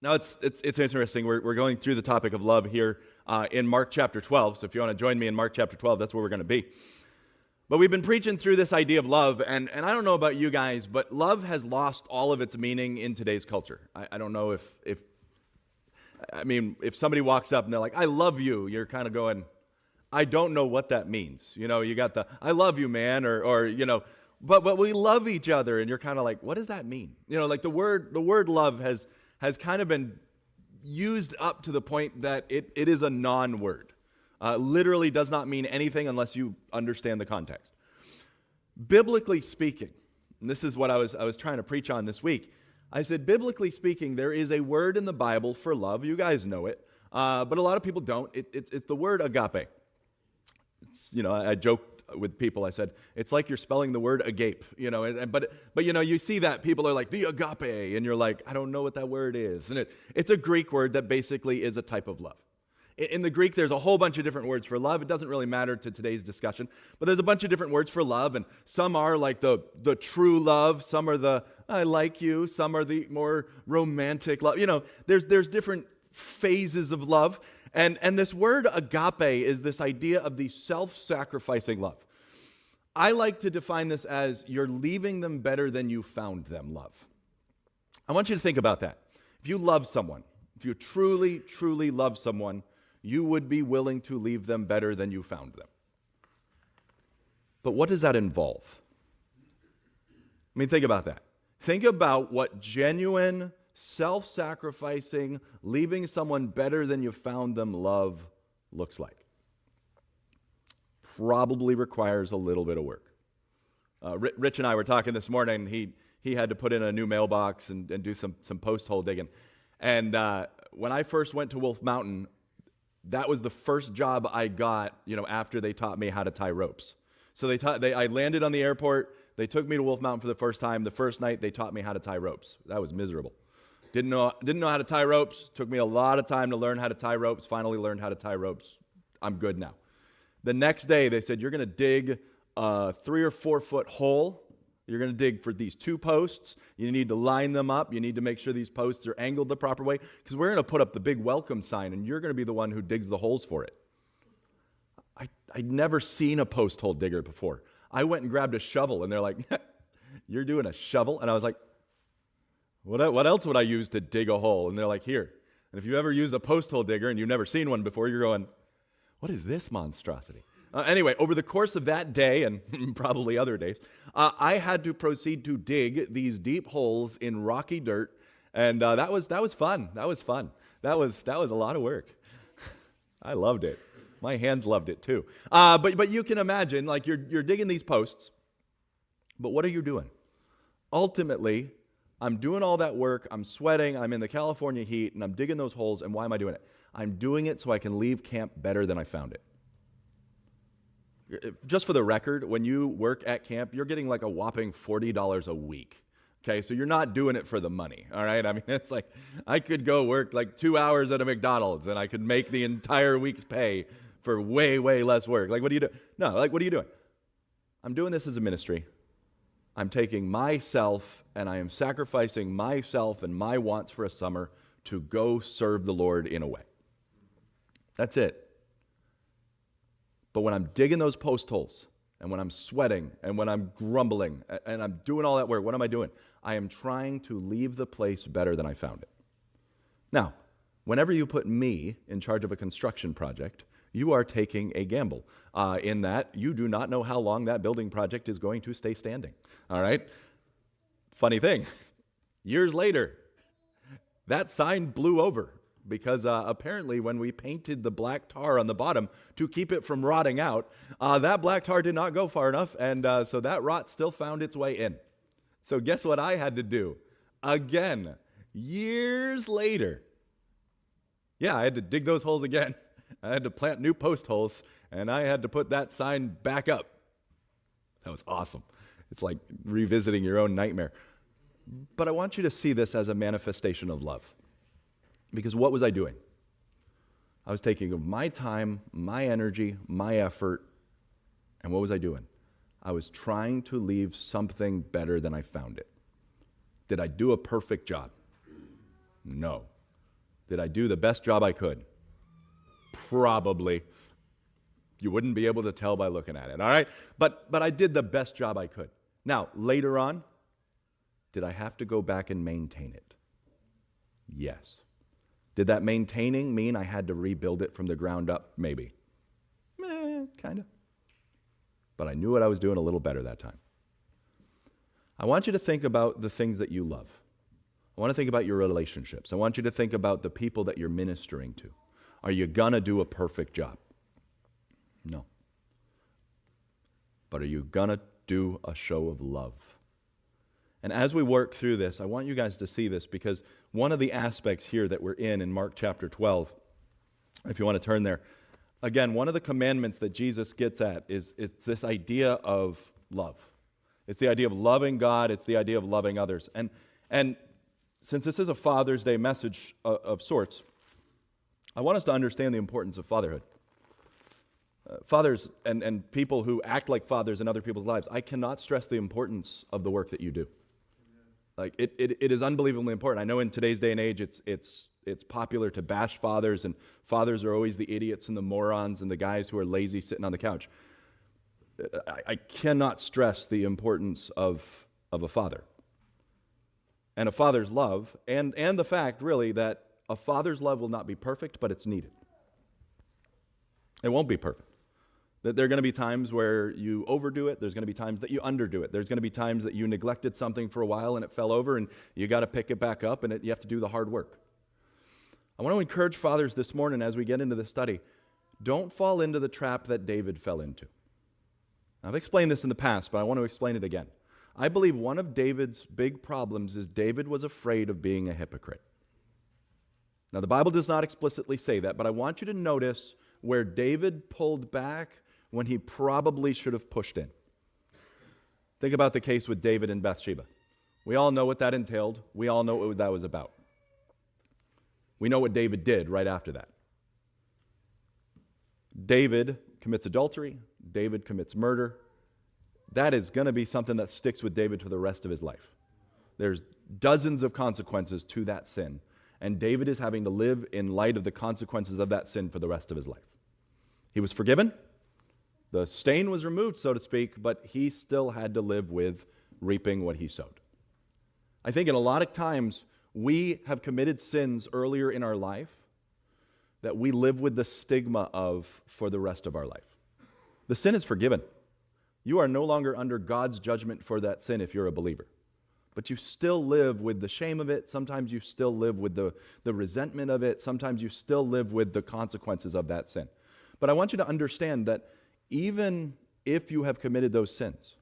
Now, it's interesting. We're going through the topic of love here in Mark chapter 12. So if you want to join me in Mark chapter 12, that's where we're going to be. But we've been preaching through this idea of love, and I don't know about you guys, but love has lost all of its meaning in today's culture. I don't know if somebody walks up and they're like, "I love you," you're kind of going, "I don't know what that means." You know, you got the "I love you, man," or you know, but we love each other, and you're kind of like, what does that mean? You know, like the word love has kind of been used up to the point that it is a non-word. Literally does not mean anything unless you understand the context. Biblically speaking, and this is what I was trying to preach on this week, I said, biblically speaking, there is a word in the Bible for love. You guys know it, but a lot of people don't. It's the word agape. I joked with people. I said, it's like you're spelling the word agape, but you see that people are like, the agape, and you're like, I don't know what that word is. And it's a Greek word that basically is a type of love. In the Greek, there's a whole bunch of different words for love. It doesn't really matter to today's discussion, but there's a bunch of different words for love, and some are like the true love, some are the I like you, some are the more romantic love. There's different phases of love, and this word agape is this idea of the self-sacrificing love. I like to define this as you're leaving them better than you found them love. I want you to think about that. If you love someone, if you truly, truly love someone, you would be willing to leave them better than you found them. But what does that involve? Think about that. Think about what genuine, self-sacrificing, leaving someone better than you found them love looks like. Probably requires a little bit of work. Rich and I were talking this morning. He had to put in a new mailbox and do some post hole digging. And when I first went to Wolf Mountain, that was the first job I got, after they taught me how to tie ropes. So I landed on the airport. They took me to Wolf Mountain for the first time. The first night they taught me how to tie ropes. That was miserable. Didn't know how to tie ropes. Took me a lot of time to learn how to tie ropes. Finally learned how to tie ropes. I'm good now. The next day they said, you're going to dig a 3 or 4 foot hole. You're going to dig for these 2 posts. You need to line them up. You need to make sure these posts are angled the proper way, because we're going to put up the big welcome sign, and you're going to be the one who digs the holes for it. I'd never seen a post hole digger before. I went and grabbed a shovel, and they're like, you're doing a shovel? And I was like, what else would I use to dig a hole? And they're like, here. And if you've ever used a post hole digger and you've never seen one before, you're going, what is this monstrosity? Anyway, over the course of that day, and probably other days, I had to proceed to dig these deep holes in rocky dirt, and that was fun. That was fun. That was a lot of work. I loved it. My hands loved it too. But you can imagine, like you're digging these posts, but what are you doing? Ultimately, I'm doing all that work. I'm sweating. I'm in the California heat, and I'm digging those holes. And why am I doing it? I'm doing it so I can leave camp better than I found it. Just for the record, when you work at camp, you're getting like a whopping $40 a week. Okay, so you're not doing it for the money, all right? It's like I could go work like 2 hours at a McDonald's and I could make the entire week's pay for way, way less work. Like, what do you do? No, like, what are you doing? I'm doing this as a ministry. I'm taking myself and I am sacrificing myself and my wants for a summer to go serve the Lord in a way. That's it. But when I'm digging those post holes, and when I'm sweating, and when I'm grumbling, and I'm doing all that work, what am I doing? I am trying to leave the place better than I found it. Now, whenever you put me in charge of a construction project, you are taking a gamble in that you do not know how long that building project is going to stay standing. All right? Funny thing, years later, that sign blew over. Because apparently when we painted the black tar on the bottom to keep it from rotting out, that black tar did not go far enough, and so that rot still found its way in. So guess what I had to do? Again, years later. Yeah, I had to dig those holes again. I had to plant new post holes, and I had to put that sign back up. That was awesome. It's like revisiting your own nightmare. But I want you to see this as a manifestation of love. Because what was I doing? I was taking my time, my energy, my effort, and what was I doing? I was trying to leave something better than I found it. Did I do a perfect job? No. Did I do the best job I could? Probably. You wouldn't be able to tell by looking at it, all right? But I did the best job I could. Now, later on, did I have to go back and maintain it? Yes. Did that maintaining mean I had to rebuild it from the ground up? Maybe. Kind of. But I knew what I was doing a little better that time. I want you to think about the things that you love. I want to think about your relationships. I want you to think about the people that you're ministering to. Are you going to do a perfect job? No. But are you going to do a show of love? And as we work through this, I want you guys to see this, because one of the aspects here that we're in Mark chapter 12, if you want to turn there, again, one of the commandments that Jesus gets at is it's this idea of love. It's the idea of loving God. It's the idea of loving others. And since this is a Father's Day message of sorts, I want us to understand the importance of fatherhood. Fathers and people who act like fathers in other people's lives, I cannot stress the importance of the work that you do. Like it is unbelievably important. I know in today's day and age, it's popular to bash fathers, and fathers are always the idiots and the morons and the guys who are lazy sitting on the couch. I cannot stress the importance of a father and a father's love, and the fact really that a father's love will not be perfect, but it's needed. It won't be perfect. That there are going to be times where you overdo it. There's going to be times that you underdo it. There's going to be times that you neglected something for a while and it fell over, and you got to pick it back up, and you have to do the hard work. I want to encourage fathers this morning as we get into the study, don't fall into the trap that David fell into. I've explained this in the past, but I want to explain it again. I believe one of David's big problems is David was afraid of being a hypocrite. Now, the Bible does not explicitly say that, but I want you to notice where David pulled back when he probably should have pushed in. Think about the case with David and Bathsheba. We all know what that entailed. We all know what that was about. We know what David did right after that. David commits adultery. David commits murder. That is going to be something that sticks with David for the rest of his life. There's dozens of consequences to that sin, and David is having to live in light of the consequences of that sin for the rest of his life. He was forgiven. The stain was removed, so to speak, but he still had to live with reaping what he sowed. I think in a lot of times we have committed sins earlier in our life that we live with the stigma of for the rest of our life. The sin is forgiven. You are no longer under God's judgment for that sin if you're a believer. But you still live with the shame of it. Sometimes you still live with the resentment of it. Sometimes you still live with the consequences of that sin. But I want you to understand that even if you have committed those sins,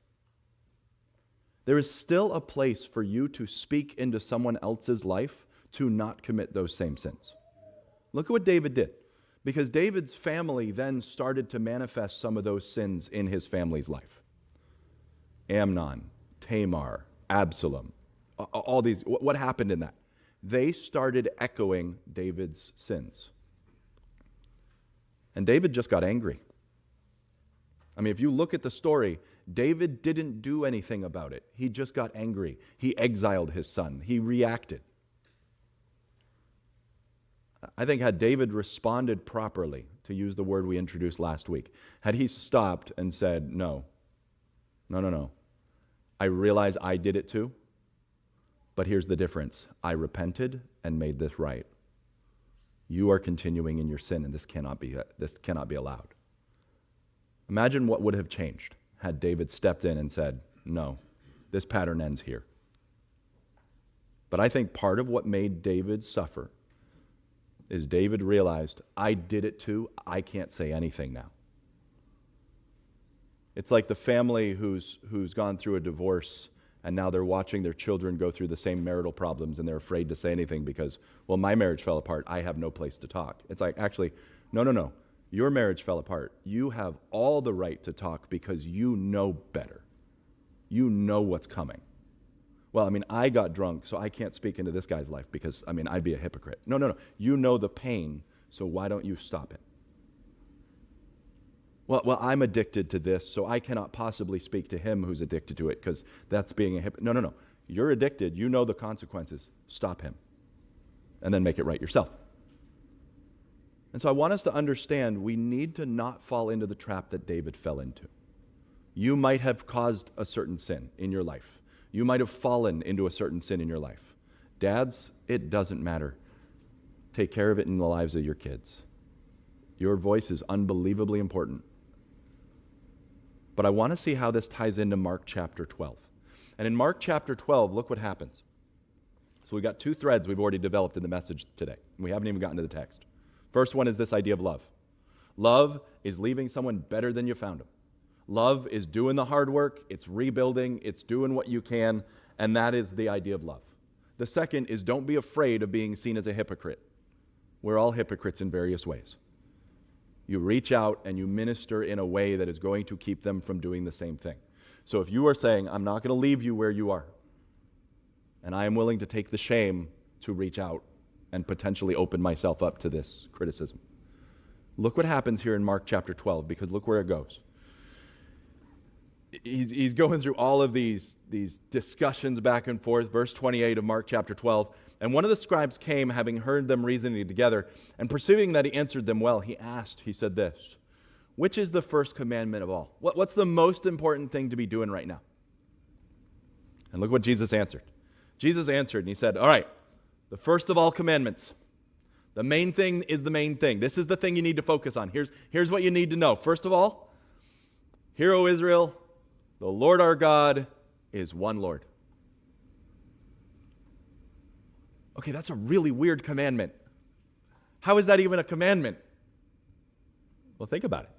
there is still a place for you to speak into someone else's life to not commit those same sins. Look at what David did. Because David's family then started to manifest some of those sins in his family's life. Amnon, Tamar, Absalom, all these, what happened in that? They started echoing David's sins. And David just got angry. I mean, if you look at the story, David didn't do anything about it. He just got angry. He exiled his son. He reacted. I think had David responded properly, to use the word we introduced last week, had he stopped and said, no, I realize I did it too, but here's the difference. I repented and made this right. You are continuing in your sin, and this cannot be allowed. Imagine what would have changed had David stepped in and said, no, this pattern ends here. But I think part of what made David suffer is David realized, I did it too, I can't say anything now. It's like the family who's gone through a divorce, and now they're watching their children go through the same marital problems, and they're afraid to say anything because, well, my marriage fell apart, I have no place to talk. It's like, actually, no. Your marriage fell apart. You have all the right to talk because you know better. You know what's coming. Well, I got drunk, so I can't speak into this guy's life because, I'd be a hypocrite. No. You know the pain, so why don't you stop it? Well, I'm addicted to this, so I cannot possibly speak to him who's addicted to it because that's being a hypocrite. No. You're addicted. You know the consequences. Stop him. And then make it right yourself. And so I want us to understand we need to not fall into the trap that David fell into. You might have caused a certain sin in your life. You might have fallen into a certain sin in your life. Dads, it doesn't matter. Take care of it in the lives of your kids. Your voice is unbelievably important. But I want to see how this ties into Mark chapter 12. And in Mark chapter 12, look what happens. So we've got two threads we've already developed in the message today. We haven't even gotten to the text. First one is this idea of love. Love is leaving someone better than you found them. Love is doing the hard work, it's rebuilding, it's doing what you can, and that is the idea of love. The second is don't be afraid of being seen as a hypocrite. We're all hypocrites in various ways. You reach out and you minister in a way that is going to keep them from doing the same thing. So if you are saying, I'm not going to leave you where you are, and I am willing to take the shame to reach out and potentially open myself up to this criticism. Look what happens here in Mark chapter 12, because look where it goes. He's going through all of these discussions back and forth. Verse 28 of Mark chapter 12. And one of the scribes came, having heard them reasoning together, and perceiving that he answered them well, he said this, which is the first commandment of all? What's the most important thing to be doing right now? And look what Jesus answered. Jesus answered and he said, all right, the first of all commandments. The main thing is the main thing. This is the thing you need to focus on. Here's what you need to know. First of all, hear, O Israel, the Lord our God is one Lord. Okay, that's a really weird commandment. How is that even a commandment? Well, think about it.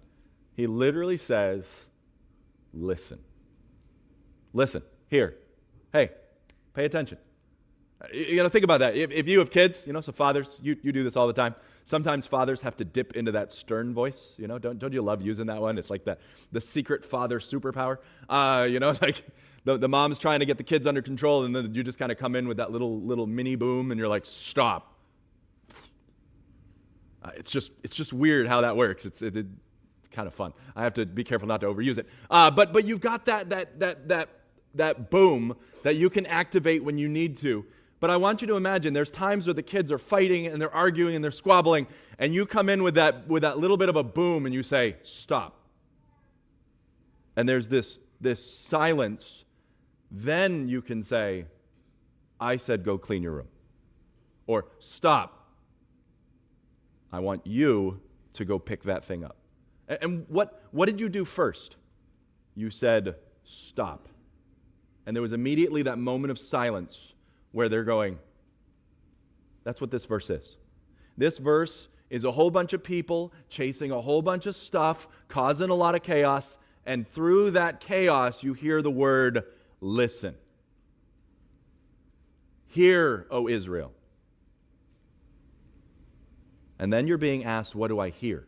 He literally says, listen. Listen. Here. Hey, pay attention. You got to think about that. If you have kids, so fathers, you do this all the time. Sometimes fathers have to dip into that stern voice. Don't you love using that one? It's like the secret father superpower. Like the mom's trying to get the kids under control, and then you just kind of come in with that little mini boom, and you're like, stop. It's just weird how that works. It's kind of fun. I have to be careful not to overuse it. But you've got that boom that you can activate when you need to. But I want you to imagine there's times where the kids are fighting and they're arguing and they're squabbling, and you come in with that little bit of a boom and you say, stop. And there's this silence. Then you can say, I said go clean your room. Or stop. I want you to go pick that thing up. And what did you do first? You said stop. And there was immediately that moment of silence where they're going, that's what this verse is. This verse is a whole bunch of people chasing a whole bunch of stuff, causing a lot of chaos, and through that chaos you hear the word listen. Hear, O Israel. And then you're being asked, what do I hear?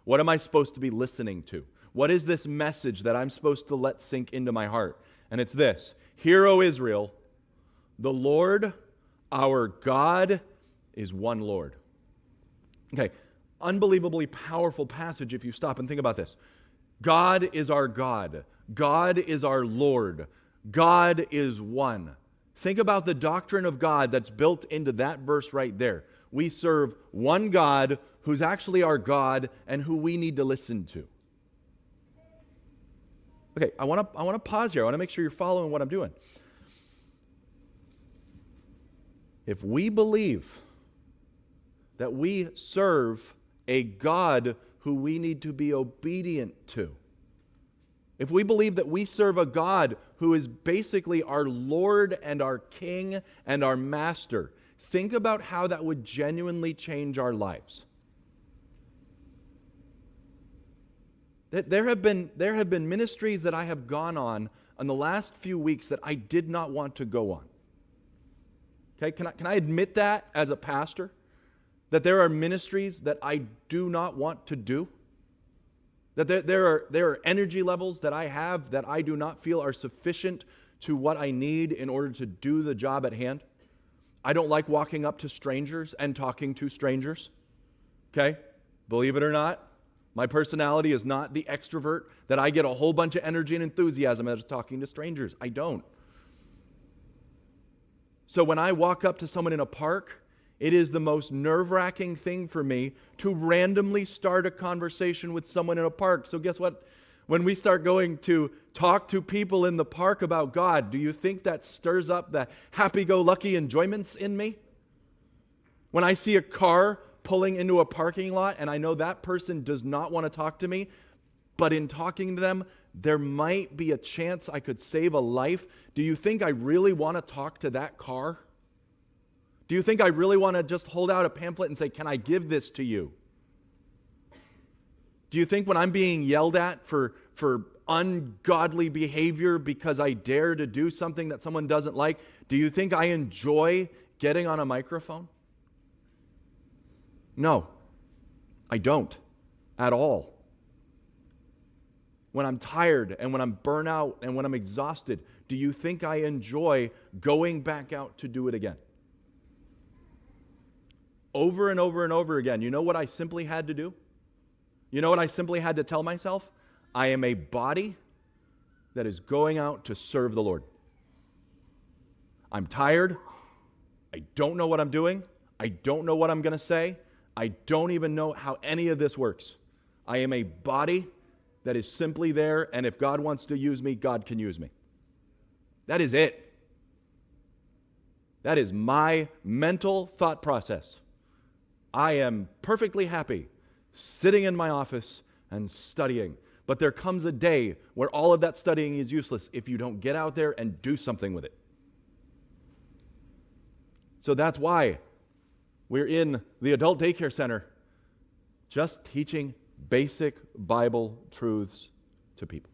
What am I supposed to be listening to? What is this message that I'm supposed to let sink into my heart? And it's this: Hear, O Israel, the Lord our God is one Lord. Okay, unbelievably powerful passage if you stop and think about this. God is our God. God is our Lord. God is one. Think about the doctrine of God that's built into that verse right there. We serve one God who's actually our God and who we need to listen to. Okay, I want to pause here. I want to make sure you're following what I'm doing. If we believe that we serve a God who we need to be obedient to, if we believe that we serve a God who is basically our Lord and our King and our Master, think about how that would genuinely change our lives. There have been ministries that I have gone on in the last few weeks that I did not want to go on. Okay, can I admit that as a pastor? That there are ministries that I do not want to do? That there are energy levels that I have that I do not feel are sufficient to what I need in order to do the job at hand? I don't like walking up to strangers and talking to strangers. Okay? Believe it or not, my personality is not the extrovert that I get a whole bunch of energy and enthusiasm as talking to strangers. I don't. So when I walk up to someone in a park, It is the most nerve-wracking thing for me to randomly start a conversation with someone in a park. So guess what? When we start going to talk to people in the park about God, do you think that stirs up the happy-go-lucky enjoyments in me? When I see a car pulling into a parking lot and I know that person does not want to talk to me, but in talking to them, there might be a chance I could save a life, do you think I really want to talk to that car? Do you think I really want to just hold out a pamphlet and say, can I give this to you? Do you think when I'm being yelled at for ungodly behavior because I dare to do something that someone doesn't like, do you think I enjoy getting on a microphone? No, I don't at all. When I'm tired and when I'm burnt out and when I'm exhausted, do you think I enjoy going back out to do it again? Over and over and over again. You know what I simply had to do? You know what I simply had to tell myself? I am a body that is going out to serve the Lord. I'm tired. I don't know what I'm doing. I don't know what I'm going to say. I don't even know how any of this works. I am a body that is simply there, and if God wants to use me, God can use me. That is it. That is my mental thought process. I am perfectly happy sitting in my office and studying. But there comes a day where all of that studying is useless if you don't get out there and do something with it. So that's why we're in the adult daycare center just teaching basic Bible truths to people.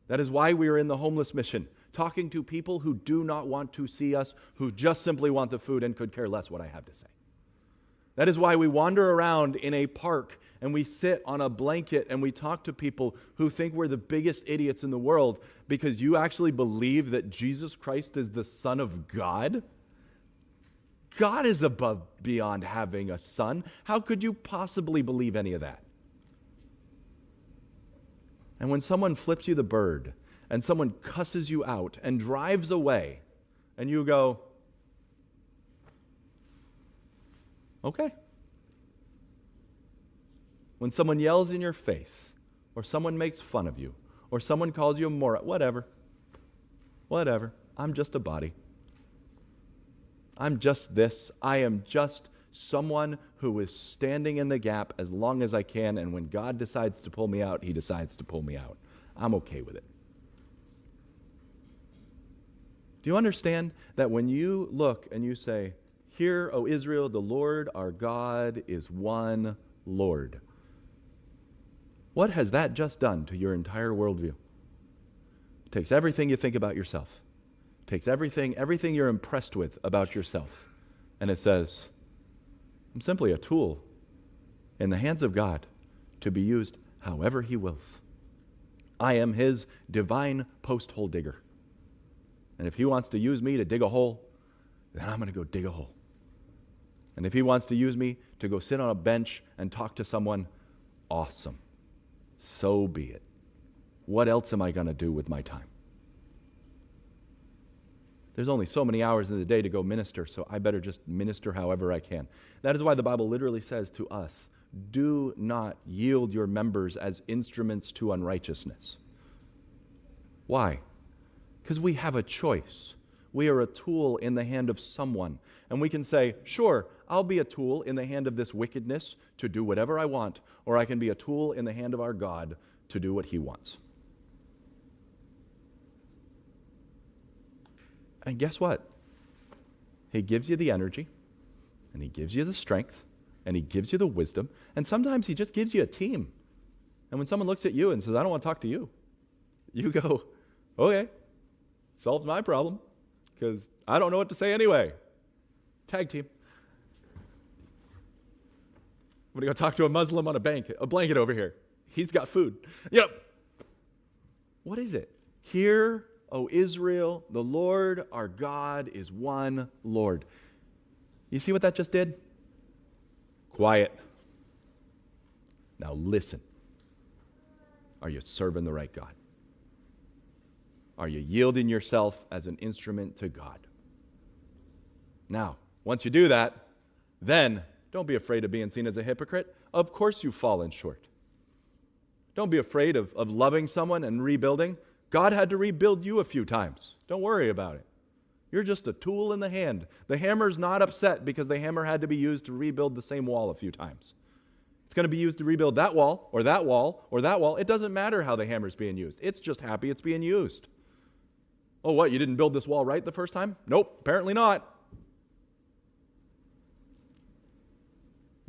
That is why we are in the homeless mission, talking to people who do not want to see us, who just simply want the food and could care less what I have to say. That is why we wander around in a park and we sit on a blanket and we talk to people who think we're the biggest idiots in the world because you actually believe that Jesus Christ is the Son of God. God is above beyond having a son. How could you possibly believe any of that? And when someone flips you the bird and someone cusses you out and drives away and you go, okay. When someone yells in your face, or someone makes fun of you, or someone calls you a moron, whatever, I'm just a body. I'm just this. I am just someone who is standing in the gap as long as I can, and when God decides to pull me out, He decides to pull me out. I'm okay with it. Do you understand that when you look and you say, "Hear, O Israel, the Lord our God is one Lord," what has that just done to your entire worldview? It takes everything you think about yourself. It takes everything you're impressed with about yourself, and it says, I'm simply a tool in the hands of God to be used however He wills. I am His divine post hole digger. And if He wants to use me to dig a hole, then I'm going to go dig a hole. And if He wants to use me to go sit on a bench and talk to someone, awesome. So be it. What else am I going to do with my time? There's only so many hours in the day to go minister, so I better just minister however I can. That is why the Bible literally says to us, do not yield your members as instruments to unrighteousness. Why? Because we have a choice. We are a tool in the hand of someone. And we can say, sure, I'll be a tool in the hand of this wickedness to do whatever I want, or I can be a tool in the hand of our God to do what He wants. And guess what? He gives you the energy, and He gives you the strength, and He gives you the wisdom, and sometimes He just gives you a team. And when someone looks at you and says, I don't want to talk to you, you go, okay, solves my problem, because I don't know what to say anyway. Tag team. I'm going to go talk to a Muslim on a blanket over here. He's got food. What is it? Hear, O Israel, the Lord our God is one Lord. You see what that just did? Quiet. Now listen. Are you serving the right God? Are you yielding yourself as an instrument to God? Now, once you do that, then don't be afraid of being seen as a hypocrite. Of course you've fallen short. Don't be afraid of loving someone and rebuilding. God had to rebuild you a few times. Don't worry about it. You're just a tool in the hand. The hammer's not upset because the hammer had to be used to rebuild the same wall a few times. It's going to be used to rebuild that wall, or that wall, or that wall. It doesn't matter how the hammer's being used. It's just happy it's being used. Oh, what? You didn't build this wall right the first time? Nope, apparently not.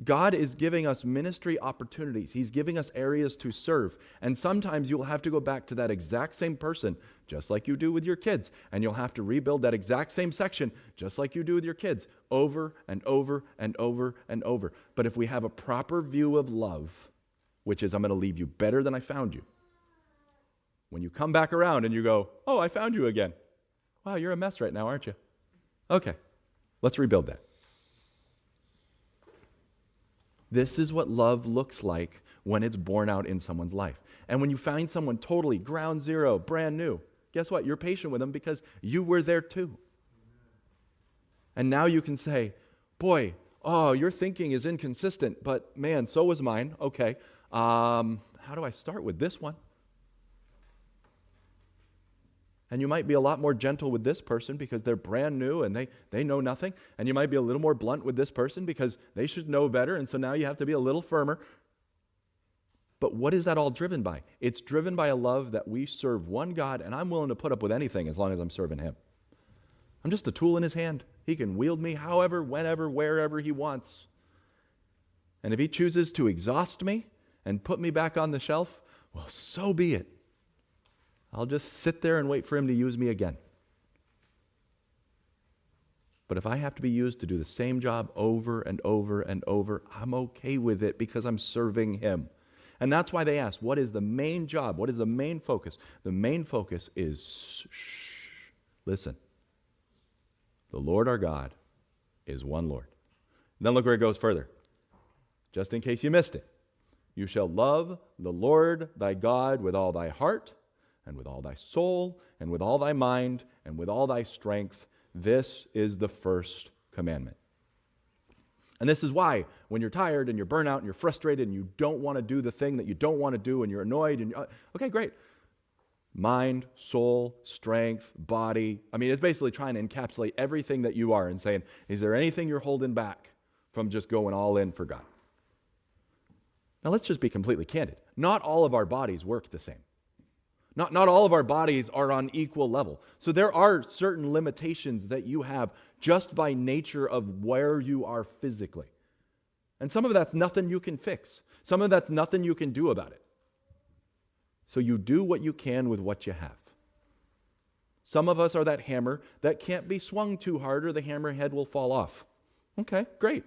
God is giving us ministry opportunities. He's giving us areas to serve. And sometimes you'll have to go back to that exact same person, just like you do with your kids. And you'll have to rebuild that exact same section, just like you do with your kids, over and over and over and over. But if we have a proper view of love, which is I'm going to leave you better than I found you. When you come back around and you go, oh, I found you again. Wow, you're a mess right now, aren't you? Okay, let's rebuild that. This is what love looks like when it's born out in someone's life. And when you find someone totally ground zero, brand new, guess what? You're patient with them because you were there too. And now you can say, boy, oh, your thinking is inconsistent, but man, so was mine. Okay, how do I start with this one? And you might be a lot more gentle with this person because they're brand new and they know nothing. And you might be a little more blunt with this person because they should know better. And so now you have to be a little firmer. But what is that all driven by? It's driven by a love that we serve one God, and I'm willing to put up with anything as long as I'm serving Him. I'm just a tool in His hand. He can wield me however, whenever, wherever He wants. And if He chooses to exhaust me and put me back on the shelf, well, so be it. I'll just sit there and wait for Him to use me again. But if I have to be used to do the same job over and over and over, I'm okay with it because I'm serving Him. And that's why they ask, what is the main job? What is the main focus? The main focus is, listen, the Lord our God is one Lord. And then look where it goes further. Just in case you missed it. You shall love the Lord thy God with all thy heart, and with all thy soul, and with all thy mind, and with all thy strength. This is the first commandment. And this is why, when you're tired, and you're burnt out, and you're frustrated, and you don't want to do the thing that you don't want to do, and you're annoyed, and okay, great. Mind, soul, strength, body. I mean, it's basically trying to encapsulate everything that you are and saying, is there anything you're holding back from just going all in for God? Now, let's just be completely candid. Not all of our bodies work the same. Not all of our bodies are on equal level. So there are certain limitations that you have just by nature of where you are physically. And some of that's nothing you can fix. Some of that's nothing you can do about it. So you do what you can with what you have. Some of us are that hammer that can't be swung too hard or the hammer head will fall off. Okay, great.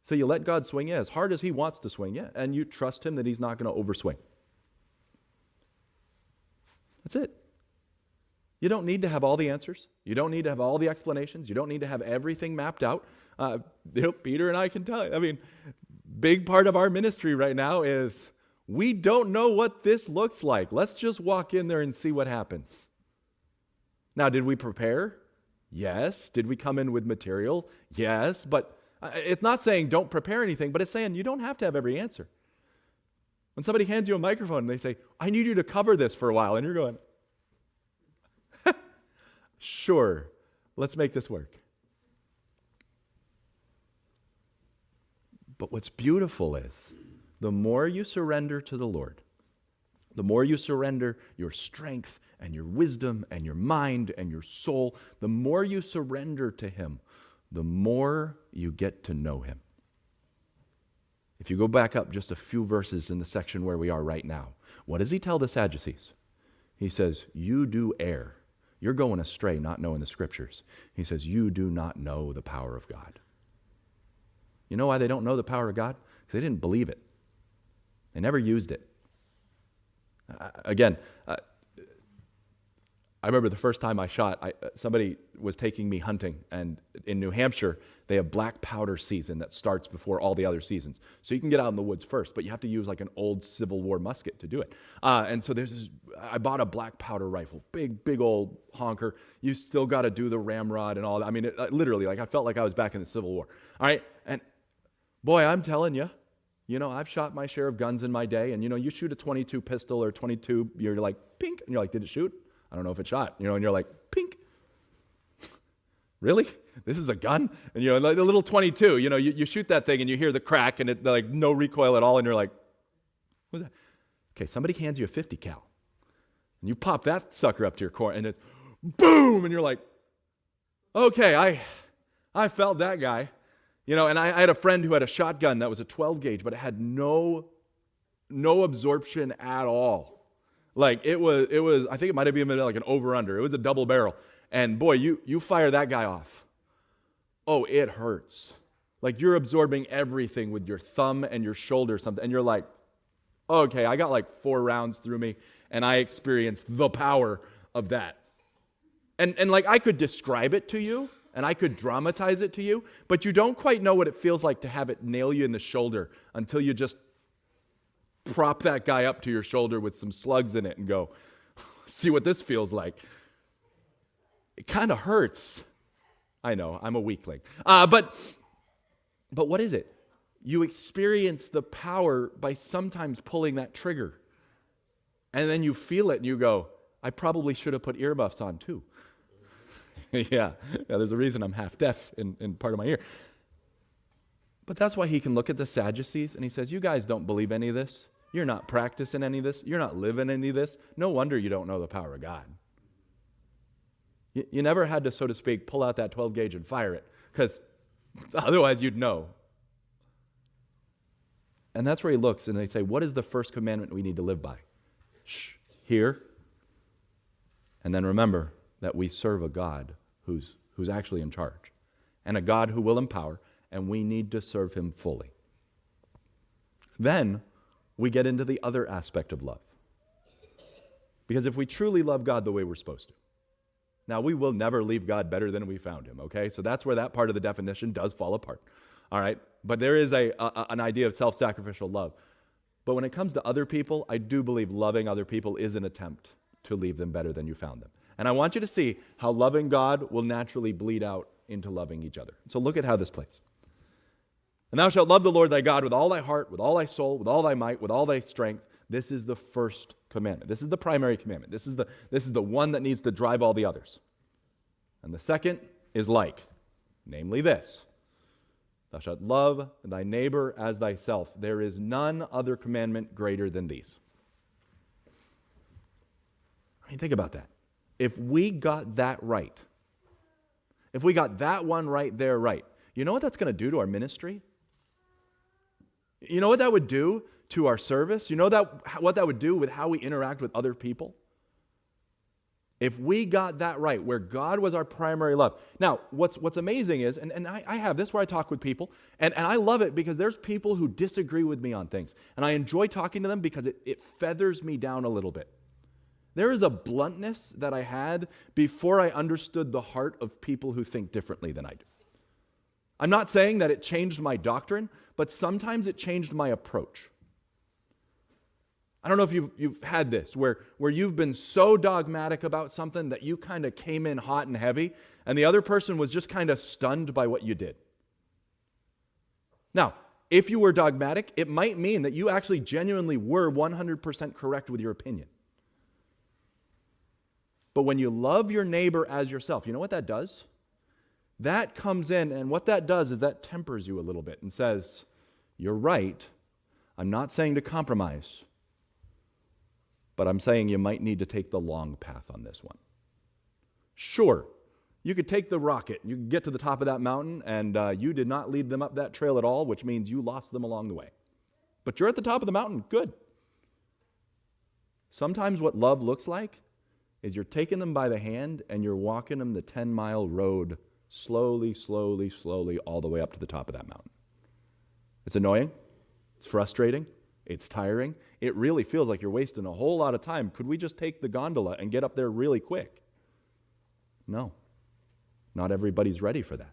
So you let God swing you as hard as He wants to swing you, and you trust Him that He's not going to overswing. That's it. You don't need to have all the answers. You don't need to have all the explanations. You don't need to have everything mapped out. Peter and I can tell you. I mean, big part of our ministry right now is we don't know what this looks like. Let's just walk in there and see what happens. Now, did we prepare? Yes. Did we come in with material? Yes. But it's not saying don't prepare anything, but it's saying you don't have to have every answer. When somebody hands you a microphone and they say, I need you to cover this for a while, and you're going, sure, let's make this work. But what's beautiful is the more you surrender to the Lord, the more you surrender your strength and your wisdom and your mind and your soul, the more you surrender to Him, the more you get to know Him. If you go back up just a few verses in the section where we are right now, what does He tell the Sadducees? He says, you do err. You're going astray, not knowing the Scriptures. He says, you do not know the power of God. You know why they don't know the power of God? Because they didn't believe it. They never used it. I remember the first time I shot, somebody was taking me hunting, and in New Hampshire, they have black powder season that starts before all the other seasons. So you can get out in the woods first, but you have to use like an old Civil War musket to do it. And so I bought a black powder rifle, big old honker. You still got to do the ramrod and all that. I mean, literally, like I felt like I was back in the Civil War. All right, and boy, I'm telling you, I've shot my share of guns in my day, and you shoot a 22 pistol or 22, you're like, pink, and you're like, did it shoot? I don't know if it shot, and you're like, pink. Really? This is a gun? And like the little 22, you shoot that thing and you hear the crack and it like no recoil at all, and you're like, what's that? Okay, somebody hands you a 50 cal. And you pop that sucker up to your core and it boom, and you're like, okay, I felt that guy. And I had a friend who had a shotgun that was a 12 gauge, but it had no absorption at all. Like it was, I think it might have been like an over-under. It was a double barrel. And boy, you fire that guy off. Oh, it hurts. Like you're absorbing everything with your thumb and your shoulder or something. And you're like, okay, I got like 4 rounds through me and I experienced the power of that. And like I could describe it to you and I could dramatize it to you, but you don't quite know what it feels like to have it nail you in the shoulder until you just prop that guy up to your shoulder with some slugs in it and go, see what this feels like. It kind of hurts. I know, I'm a weakling. But what is it? You experience the power by sometimes pulling that trigger. And then you feel it and you go, I probably should have put earmuffs on too. yeah, there's a reason I'm half deaf in part of my ear. But that's why he can look at the Sadducees and he says, you guys don't believe any of this. You're not practicing any of this. You're not living any of this. No wonder you don't know the power of God. You never had to, so to speak, pull out that 12 gauge and fire it, because otherwise you'd know. And that's where he looks and they say, what is the first commandment we need to live by? Hear. And then remember that we serve a God who's actually in charge, and a God who will empower, and we need to serve him fully. Then we get into the other aspect of love. Because if we truly love God the way we're supposed to, now we will never leave God better than we found him, okay? So that's where that part of the definition does fall apart, all right? But there is an idea of self-sacrificial love. But when it comes to other people, I do believe loving other people is an attempt to leave them better than you found them. And I want you to see how loving God will naturally bleed out into loving each other. So look at how this plays. And thou shalt love the Lord thy God with all thy heart, with all thy soul, with all thy might, with all thy strength. This is the first commandment. This is the primary commandment. This is the one that needs to drive all the others. And the second is like, namely this: thou shalt love thy neighbor as thyself. There is none other commandment greater than these. I mean, think about that. If we got that right, if we got that one right there right, you know what that's going to do to our ministry? You know what that would do to our service? You know what that would do with how we interact with other people? If we got that right, where God was our primary love. Now, what's amazing is, and I have this where I talk with people, and I love it because there's people who disagree with me on things. And I enjoy talking to them because it feathers me down a little bit. There is a bluntness that I had before I understood the heart of people who think differently than I do. I'm not saying that it changed my doctrine, but sometimes it changed my approach. I don't know if you've had this, where you've been so dogmatic about something that you kind of came in hot and heavy, and the other person was just kind of stunned by what you did. Now, if you were dogmatic, it might mean that you actually genuinely were 100% correct with your opinion. But when you love your neighbor as yourself, you know what that does? That comes in, and what that does is that tempers you a little bit and says, you're right, I'm not saying to compromise, but I'm saying you might need to take the long path on this one. Sure, you could take the rocket, you could get to the top of that mountain, and you did not lead them up that trail at all, which means you lost them along the way. But you're at the top of the mountain, good. Sometimes what love looks like is you're taking them by the hand and you're walking them the 10-mile road slowly, slowly, slowly, all the way up to the top of that mountain. It's annoying. It's frustrating. It's tiring. It really feels like you're wasting a whole lot of time. Could we just take the gondola and get up there really quick? No. Not everybody's ready for that.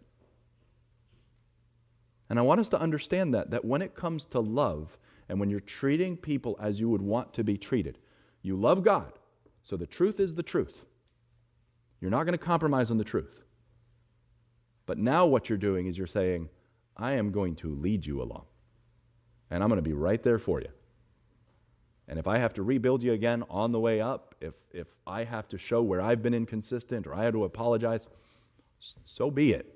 And I want us to understand that when it comes to love, and when you're treating people as you would want to be treated, you love God, so the truth is the truth. You're not going to compromise on the truth. But now what you're doing is you're saying, I am going to lead you along, and I'm going to be right there for you. And if I have to rebuild you again on the way up, if I have to show where I've been inconsistent or I had to apologize, so be it.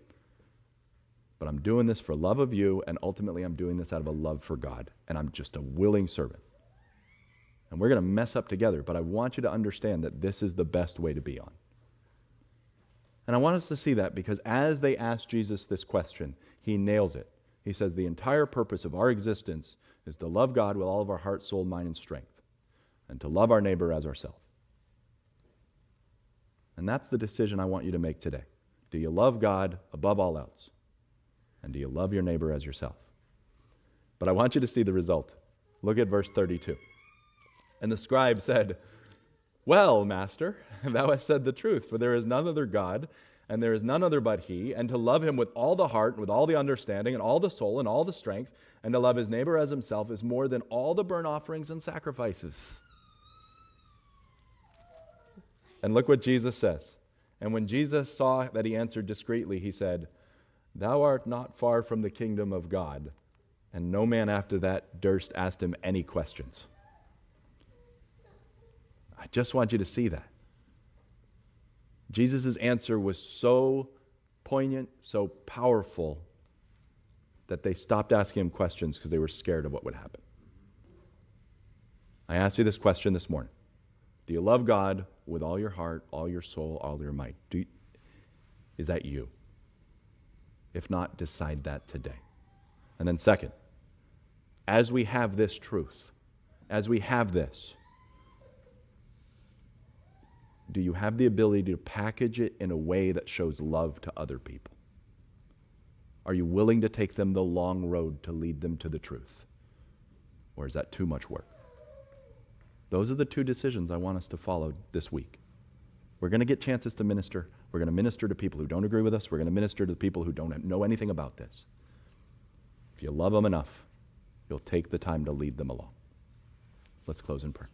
But I'm doing this for love of you, and ultimately I'm doing this out of a love for God, and I'm just a willing servant. And we're going to mess up together, but I want you to understand that this is the best way to be on. And I want us to see that because as they ask Jesus this question, he nails it. He says the entire purpose of our existence is to love God with all of our heart, soul, mind, and strength, and to love our neighbor as ourselves. And that's the decision I want you to make today. Do you love God above all else? And do you love your neighbor as yourself? But I want you to see the result. Look at verse 32. And the scribe said, Well, master, thou hast said the truth, for there is none other God, and there is none other but he, and to love him with all the heart, and with all the understanding, and all the soul, and all the strength, and to love his neighbor as himself is more than all the burnt offerings and sacrifices. And look what Jesus says. And when Jesus saw that he answered discreetly, he said, Thou art not far from the kingdom of God. And no man after that durst ask him any questions. I just want you to see that. Jesus' answer was so poignant, so powerful, that they stopped asking him questions because they were scared of what would happen. I asked you this question this morning. Do you love God with all your heart, all your soul, all your might? Is that you? If not, decide that today. And then second, as we have this truth, as we have this, do you have the ability to package it in a way that shows love to other people? Are you willing to take them the long road to lead them to the truth? Or is that too much work? Those are the two decisions I want us to follow this week. We're going to get chances to minister. We're going to minister to people who don't agree with us. We're going to minister to people who don't know anything about this. If you love them enough, you'll take the time to lead them along. Let's close in prayer.